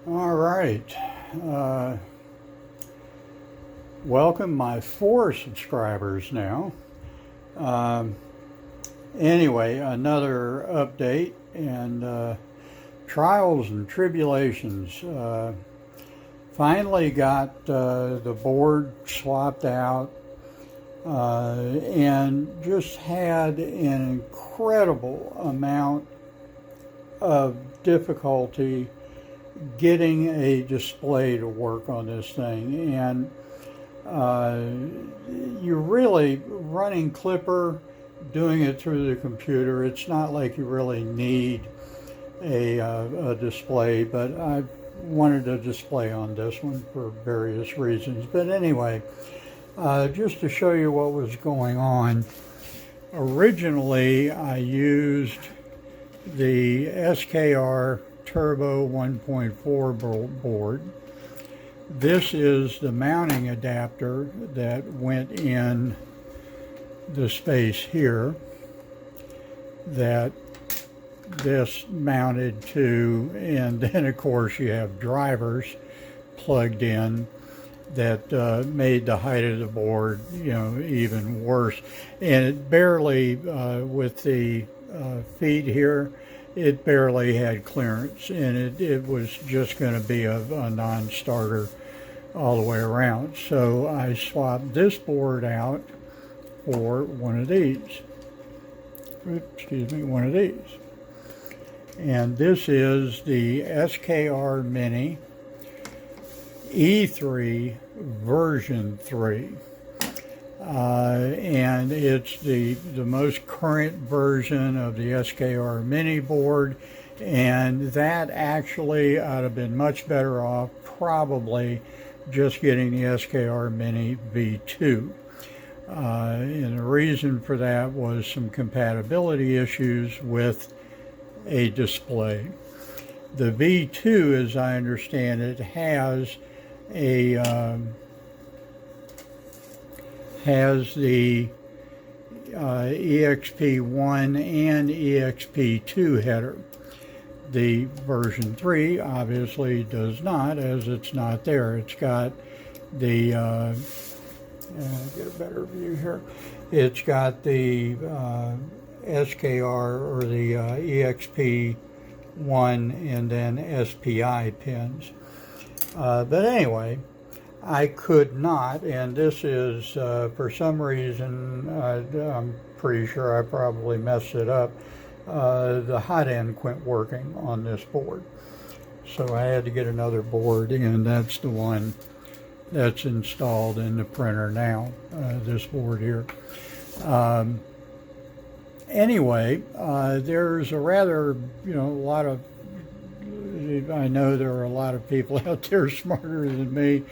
All right. Uh, Welcome my 4 subscribers now. Um, anyway, another update and trials and tribulations. Finally got the board swapped out and just had an incredible amount of difficulty getting a display to work on this thing. And you're really running Clipper, doing it through the computer. It's not like you really need a display, but I wanted a display on this one for various reasons. But anyway, just to show you what was going on, originally I used the SKR Turbo 1.4 board. This is the mounting adapter that went in the space here that this mounted to, and then of course you have drivers plugged in that made the height of the board, even worse. And it barely, with the feet here, it barely had clearance, and it was just going to be a non-starter all the way around. So I swapped this board out for one of these. One of these. And this is the SKR Mini E3 version 3. And it's the most current version of the SKR Mini board, and that actually I'd have been much better off probably just getting the SKR Mini V2. And the reason for that was some compatibility issues with a display. The V2, as I understand it, has the EXP1 and EXP2 header. The version 3 obviously does not, as it's not there. It's got the, get a better view here, it's got the SKR or the EXP1 and then SPI pins. But anyway, I could not, and this is, for some reason, I'm pretty sure I probably messed it up, the hot end quit working on this board. So I had to get another board, and that's the one that's installed in the printer now, this board here. Anyway, there's a rather, a lot of, I know there are a lot of people out there smarter than me,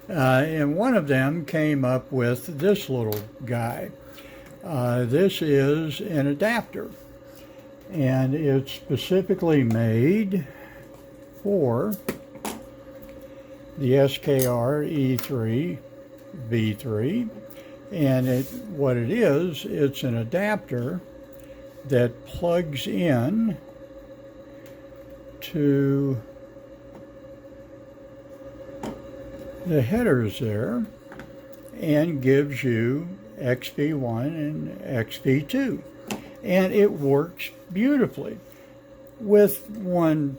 and one of them came up with this little guy. This is an adapter, and it's specifically made for the SKR E3 V3, and what it is, it's an adapter that plugs in to the headers there and gives you XP1 and XP2, and it works beautifully, with one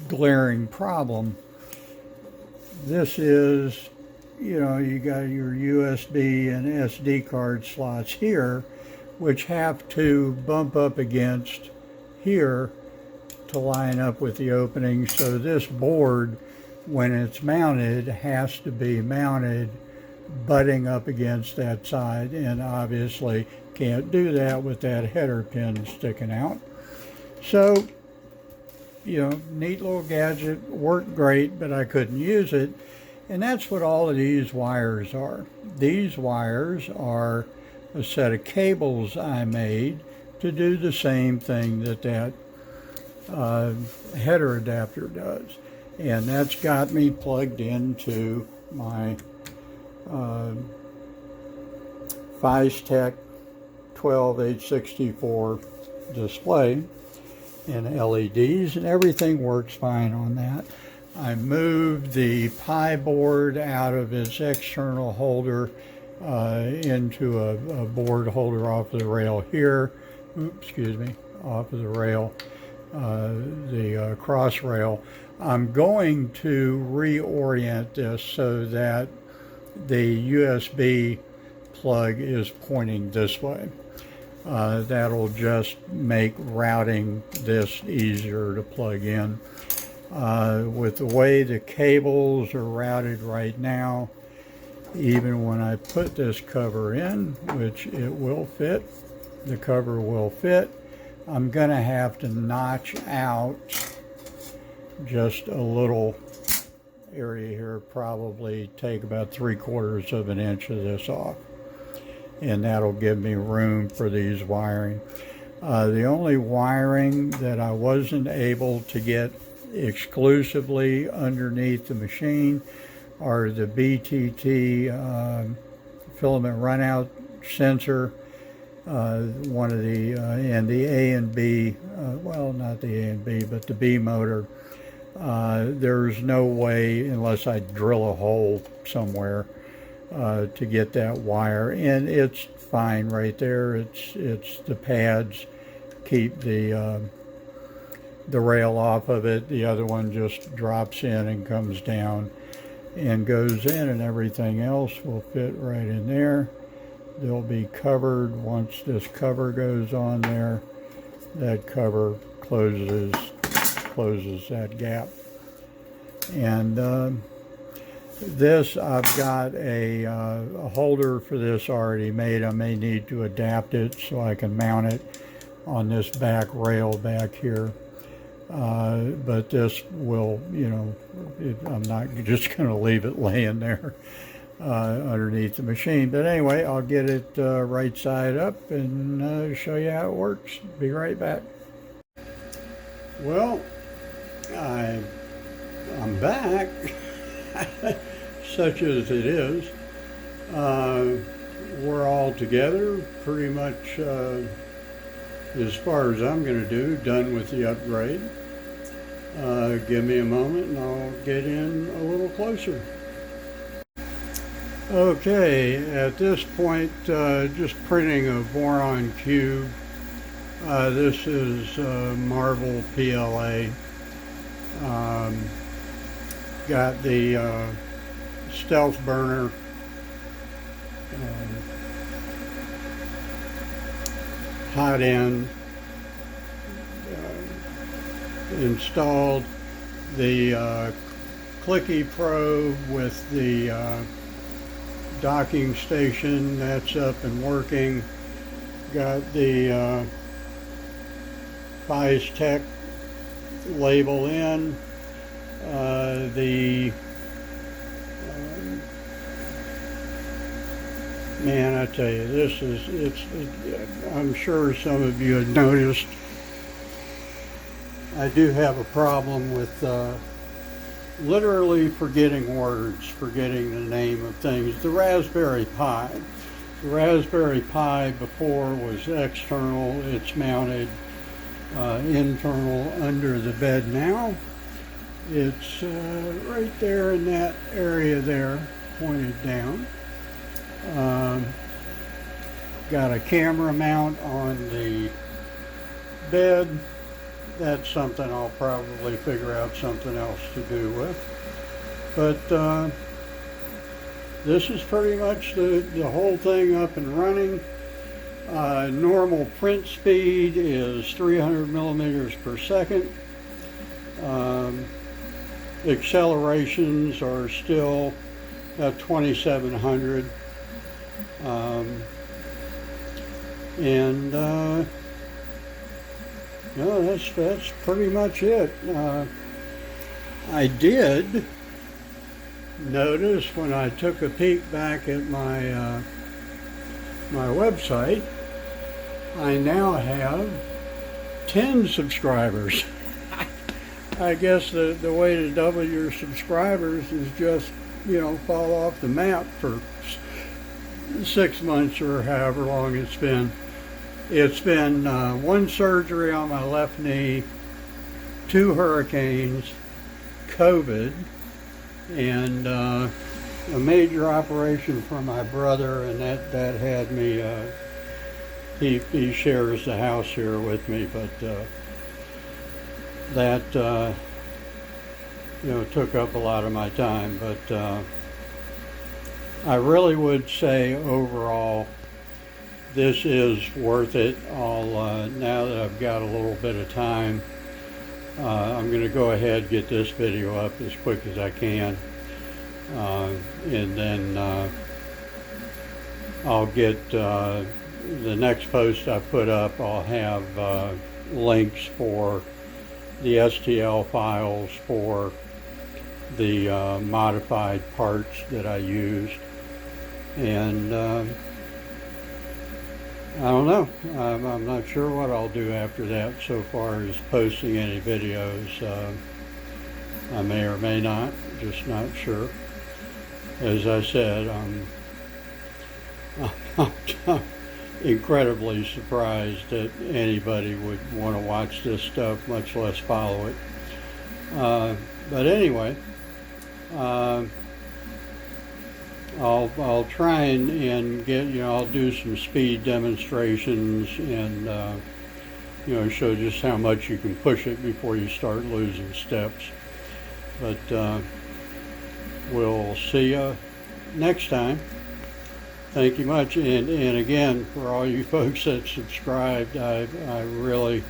glaring problem. This is, you got your USB and SD card slots here, which have to bump up against here to line up with the opening. So this board, when it's mounted, has to be mounted butting up against that side, and obviously can't do that with that header pin sticking out. So, neat little gadget, worked great, but I couldn't use it. And that's what all of these wires are. These wires are a set of cables I made to do the same thing that header adapter does. And that's got me plugged into my Tech 12H64 display and LEDs, and everything works fine on that. I moved the Pi board out of its external holder into a board holder off of the rail here. Oops, excuse me, off of the rail, the cross rail. I'm going to reorient this so that the USB plug is pointing this way. That'll just make routing this easier to plug in. With the way the cables are routed right now, even when I put this cover in, which it will fit, the cover will fit, I'm going to have to notch out just a little area here, probably take about 3/4 of an inch of this off, and that'll give me room for these wiring. The only wiring that I wasn't able to get exclusively underneath the machine are the BTT filament runout sensor, one of the and the A and B, well, not the A and B, but the B motor. There's no way, unless I drill a hole somewhere, to get that wire, and it's fine right there. It's the pads keep the rail off of it. The other one just drops in and comes down and goes in, and everything else will fit right in there. They'll be covered. Once this cover goes on there, that cover closes that gap. And this, I've got a holder for this already made. I may need to adapt it so I can mount it on this back rail back here. But this will, I'm not just going to leave it laying there underneath the machine. But anyway, I'll get it right side up and show you how it works. Be right back. Well, I'm back, such as it is. We're all together, pretty much, as far as I'm going to do, done with the upgrade. Give me a moment and I'll get in a little closer. Okay, at this point, just printing a boron cube. This is Marble PLA. Got the stealth burner. Hot end installed, the clicky probe with the docking station, that's up and working. Got the Pies Tech label in. Man, I tell you, this is, I'm sure some of you have noticed, I do have a problem with literally forgetting words, forgetting the name of things. The Raspberry Pi. The Raspberry Pi before was external. It's mounted internal under the bed now. It's right there in that area there, pointed down. Got a camera mount on the bed. That's something I'll probably figure out something else to do with. But this is pretty much the whole thing up and running. Normal print speed is 300 millimeters per second. Accelerations are still at 2700. No, that's pretty much it. I did notice when I took a peek back at my my website, I now have 10 subscribers. I guess the way to double your subscribers is just, fall off the map for 6 months or however long it's been. It's been one surgery on my left knee, 2 hurricanes, COVID, and a major operation for my brother, and that had me. He shares the house here with me, but that took up a lot of my time. But I really would say overall, this is worth it. Now that I've got a little bit of time, I'm going to go ahead and get this video up as quick as I can, and then I'll get the next post I put up. I'll have links for the STL files for the modified parts that I used, and I don't know. I'm not sure what I'll do after that so far as posting any videos. I may or may not, just not sure. As I said, I'm incredibly surprised that anybody would want to watch this stuff, much less follow it. But anyway, I'll try and get, I'll do some speed demonstrations and, show just how much you can push it before you start losing steps. But we'll see you next time. Thank you much. And again, for all you folks that subscribed, I really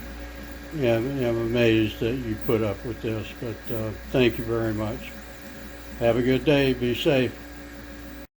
am amazed that you put up with this. But thank you very much. Have a good day. Be safe.